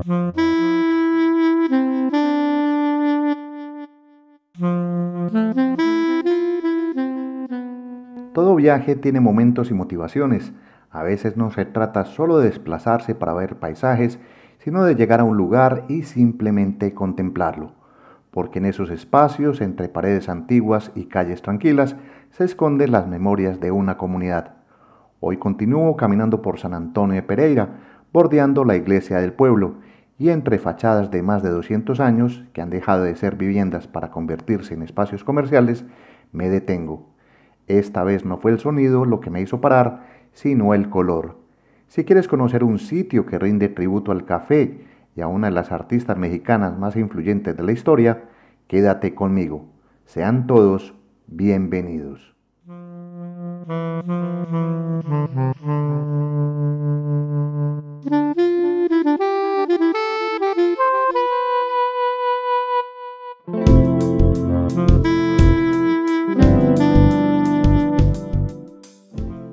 Todo viaje tiene momentos y motivaciones. A veces no se trata solo de desplazarse para ver paisajes, sino de llegar a un lugar y simplemente contemplarlo. Porque en esos espacios, entre paredes antiguas y calles tranquilas, se esconden las memorias de una comunidad. Hoy continúo caminando por San Antonio de Pereira, bordeando la iglesia del pueblo, y entre fachadas de más de 200 años, que han dejado de ser viviendas para convertirse en espacios comerciales, me detengo. Esta vez no fue el sonido lo que me hizo parar, sino el color. Si quieres conocer un sitio que rinde tributo al café y a una de las artistas mexicanas más influyentes de la historia, quédate conmigo. Sean todos bienvenidos.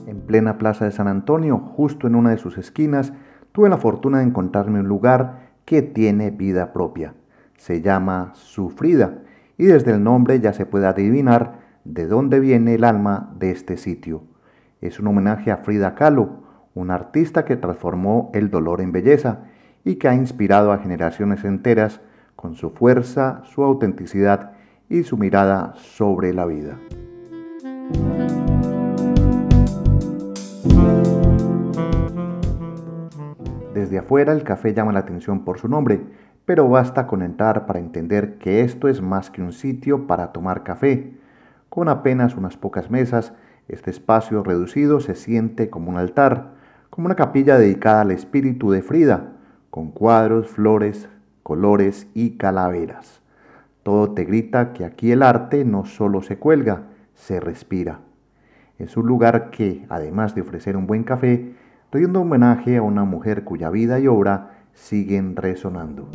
En plena plaza de San Antonio, justo en una de sus esquinas, tuve la fortuna de encontrarme un lugar que tiene vida propia. Se llama Sufrida, y desde el nombre ya se puede adivinar de dónde viene el alma de este sitio. Es un homenaje a Frida Kahlo, una artista que transformó el dolor en belleza y que ha inspirado a generaciones enteras con su fuerza, su autenticidad y su mirada sobre la vida. Desde afuera el café llama la atención por su nombre, pero basta con entrar para entender que esto es más que un sitio para tomar café. Con apenas unas pocas mesas, este espacio reducido se siente como un altar, como una capilla dedicada al espíritu de Frida, con cuadros, flores, colores y calaveras. Todo te grita que aquí el arte no solo se cuelga, se respira. Es un lugar que, además de ofrecer un buen café, rinde homenaje a una mujer cuya vida y obra siguen resonando.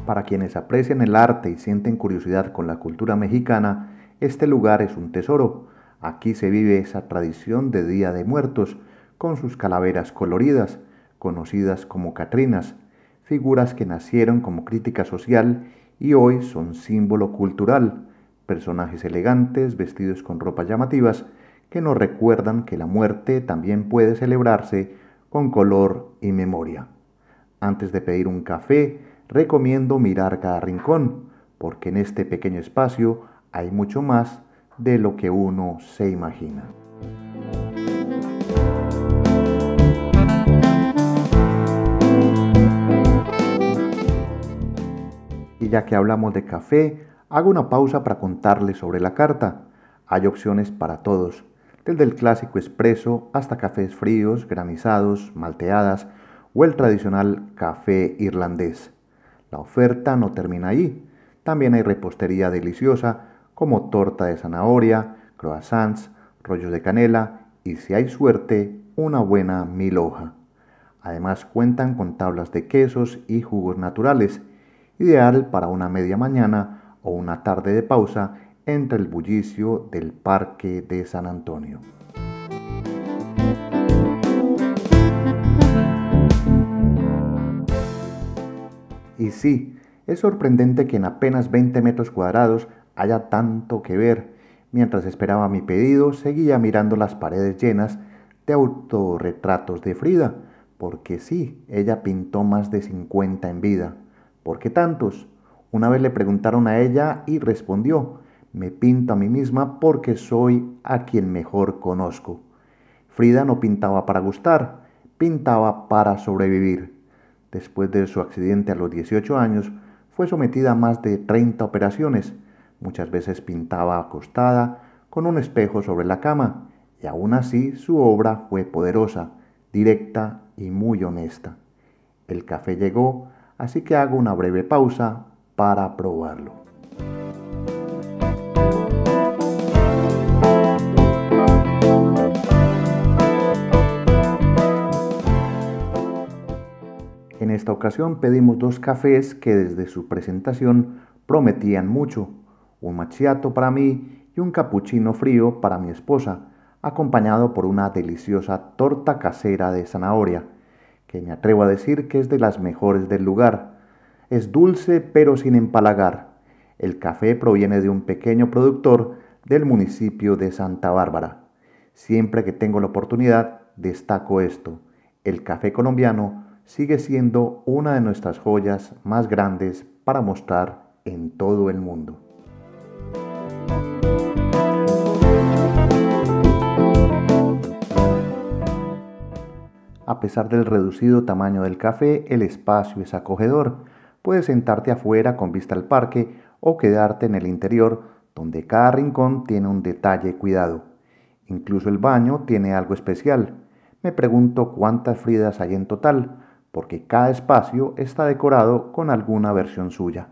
Para quienes aprecian el arte y sienten curiosidad con la cultura mexicana, este lugar es un tesoro. Aquí se vive esa tradición de Día de Muertos, con sus calaveras coloridas, conocidas como catrinas, figuras que nacieron como crítica social y hoy son símbolo cultural, personajes elegantes vestidos con ropas llamativas que nos recuerdan que la muerte también puede celebrarse con color y memoria. Antes de pedir un café, recomiendo mirar cada rincón, porque en este pequeño espacio hay mucho más de lo que uno se imagina. Y ya que hablamos de café, hago una pausa para contarles sobre la carta. Hay opciones para todos, desde el clásico expreso hasta cafés fríos, granizados, malteadas o el tradicional café irlandés. La oferta no termina ahí. También hay repostería deliciosa como torta de zanahoria, croissants, rollos de canela y, si hay suerte, una buena mil hoja. Además cuentan con tablas de quesos y jugos naturales, ideal para una media mañana o una tarde de pausa entre el bullicio del Parque de San Antonio. Y sí, es sorprendente que en apenas 20 metros cuadrados haya tanto que ver. Mientras esperaba mi pedido, seguía mirando las paredes llenas de autorretratos de Frida, porque sí, ella pintó más de 50 en vida. ¿Por qué tantos? Una vez le preguntaron a ella y respondió: me pinto a mí misma porque soy a quien mejor conozco. Frida no pintaba para gustar, pintaba para sobrevivir. Después de su accidente a los 18 años, fue sometida a más de 30 operaciones. Muchas veces pintaba acostada, con un espejo sobre la cama, y aún así su obra fue poderosa, directa y muy honesta. El café llegó, así que hago una breve pausa para probarlo. En esta ocasión pedimos 2 cafés que desde su presentación prometían mucho: un macchiato para mí y un cappuccino frío para mi esposa, acompañado por una deliciosa torta casera de zanahoria, que me atrevo a decir que es de las mejores del lugar. Es dulce pero sin empalagar. El café proviene de un pequeño productor del municipio de Santa Bárbara. Siempre que tengo la oportunidad, destaco esto: el café colombiano sigue siendo una de nuestras joyas más grandes para mostrar en todo el mundo. A pesar del reducido tamaño del café, el espacio es acogedor. Puedes sentarte afuera con vista al parque o quedarte en el interior, donde cada rincón tiene un detalle cuidado. Incluso el baño tiene algo especial. Me pregunto cuántas Fridas hay en total, porque cada espacio está decorado con alguna versión suya.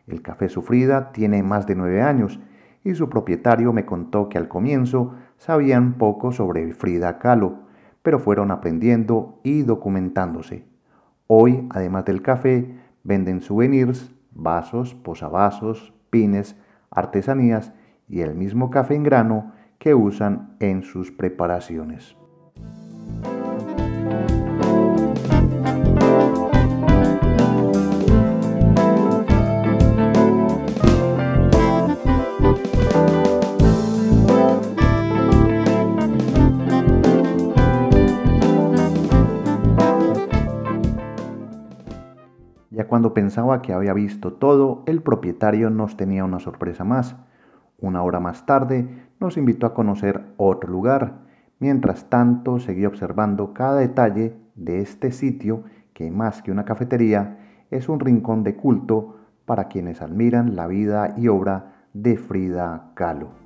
El Café Sufrida tiene más de 9 años y su propietario me contó que al comienzo sabían poco sobre Frida Kahlo, pero fueron aprendiendo y documentándose. Hoy, además del café, venden souvenirs, vasos, posavasos, pines, artesanías y el mismo café en grano que usan en sus preparaciones. Ya cuando pensaba que había visto todo, el propietario nos tenía una sorpresa más. Una hora más tarde nos invitó a conocer otro lugar. Mientras tanto, seguí observando cada detalle de este sitio que, más que una cafetería, es un rincón de culto para quienes admiran la vida y obra de Frida Kahlo.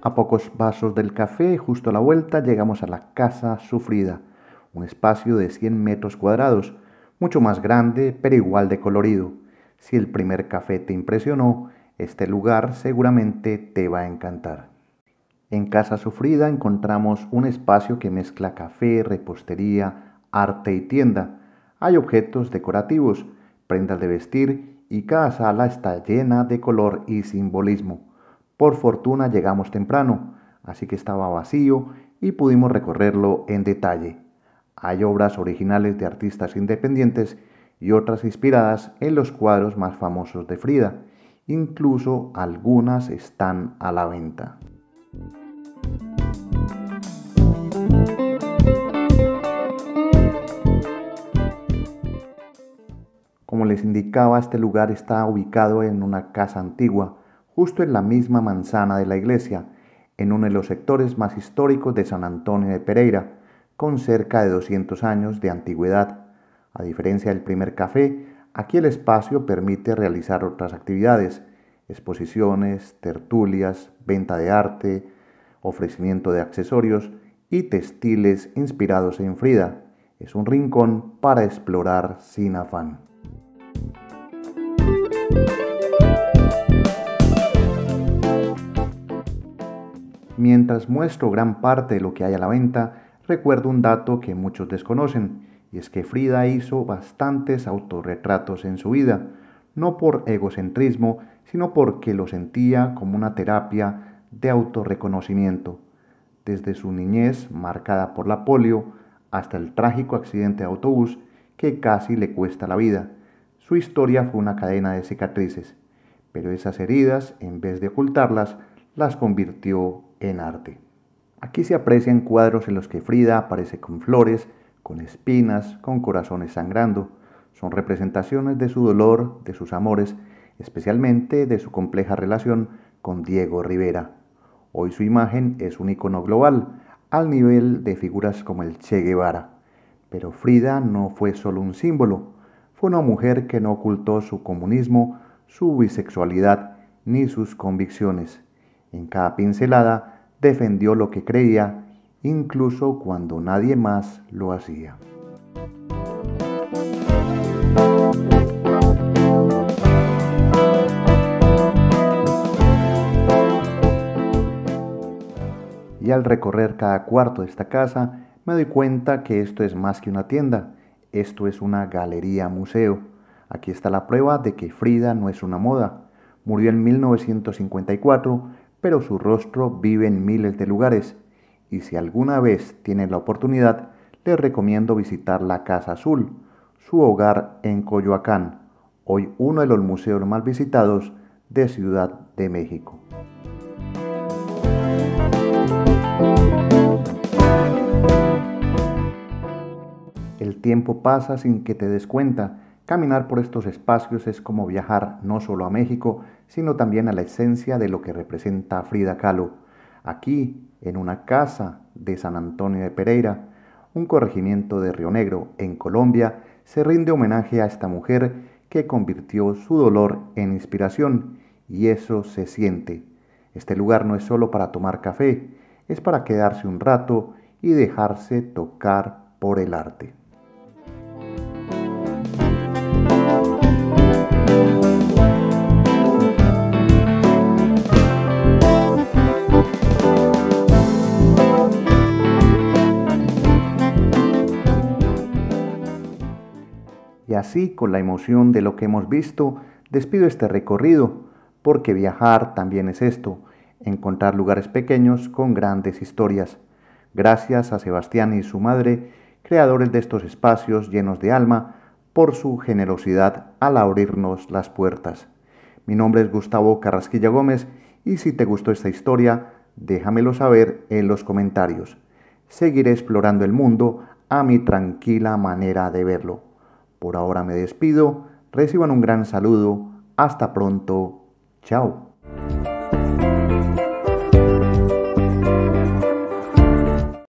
A pocos pasos del café, justo a la vuelta, llegamos a la Casa Sufrida, un espacio de 100 metros cuadrados, mucho más grande pero igual de colorido. Si el primer café te impresionó, este lugar seguramente te va a encantar. En Casa Sufrida encontramos un espacio que mezcla café, repostería, arte y tienda. Hay objetos decorativos, prendas de vestir y cada sala está llena de color y simbolismo. Por fortuna llegamos temprano, así que estaba vacío y pudimos recorrerlo en detalle. Hay obras originales de artistas independientes y otras inspiradas en los cuadros más famosos de Frida. Incluso algunas están a la venta. Como les indicaba, este lugar está ubicado en una casa antigua, justo en la misma manzana de la iglesia, en uno de los sectores más históricos de San Antonio de Pereira, con cerca de 200 años de antigüedad. A diferencia del primer café, aquí el espacio permite realizar otras actividades: exposiciones, tertulias, venta de arte, ofrecimiento de accesorios y textiles inspirados en Frida. Es un rincón para explorar sin afán. Mientras muestro gran parte de lo que hay a la venta, recuerdo un dato que muchos desconocen, y es que Frida hizo bastantes autorretratos en su vida, no por egocentrismo, sino porque lo sentía como una terapia de autorreconocimiento. Desde su niñez, marcada por la polio, hasta el trágico accidente de autobús que casi le cuesta la vida, su historia fue una cadena de cicatrices, pero esas heridas, en vez de ocultarlas, las convirtió en arte. Aquí se aprecian cuadros en los que Frida aparece con flores, con espinas, con corazones sangrando. Son representaciones de su dolor, de sus amores, especialmente de su compleja relación con Diego Rivera. Hoy su imagen es un icono global, al nivel de figuras como el Che Guevara. Pero Frida no fue solo un símbolo, fue una mujer que no ocultó su comunismo, su bisexualidad ni sus convicciones. En cada pincelada defendió lo que creía, incluso cuando nadie más lo hacía. y al recorrer cada cuarto de esta casa me doy cuenta que esto es más que una tienda, esto es una galería museo. Aquí está la prueba de que Frida no es una moda. Murió en 1954, pero su rostro vive en miles de lugares. Y si alguna vez tienen la oportunidad, les recomiendo visitar la Casa Azul, su hogar en Coyoacán, hoy uno de los museos más visitados de Ciudad de México. El tiempo pasa sin que te des cuenta. Caminar por estos espacios es como viajar no solo a México, sino también a la esencia de lo que representa Frida Kahlo. Aquí, en una casa de San Antonio de Pereira, un corregimiento de Río Negro, en Colombia, se rinde homenaje a esta mujer que convirtió su dolor en inspiración, y eso se siente. Este lugar no es solo para tomar café, es para quedarse un rato y dejarse tocar por el arte. Y así, con la emoción de lo que hemos visto, despido este recorrido, porque viajar también es esto, encontrar lugares pequeños con grandes historias. Gracias a Sebastián y su madre, creadores de estos espacios llenos de alma, por su generosidad al abrirnos las puertas. Mi nombre es Gustavo Carrasquilla Gómez y si te gustó esta historia, déjamelo saber en los comentarios. Seguiré explorando el mundo a mi tranquila manera de verlo. Por ahora me despido, reciban un gran saludo, hasta pronto, chao.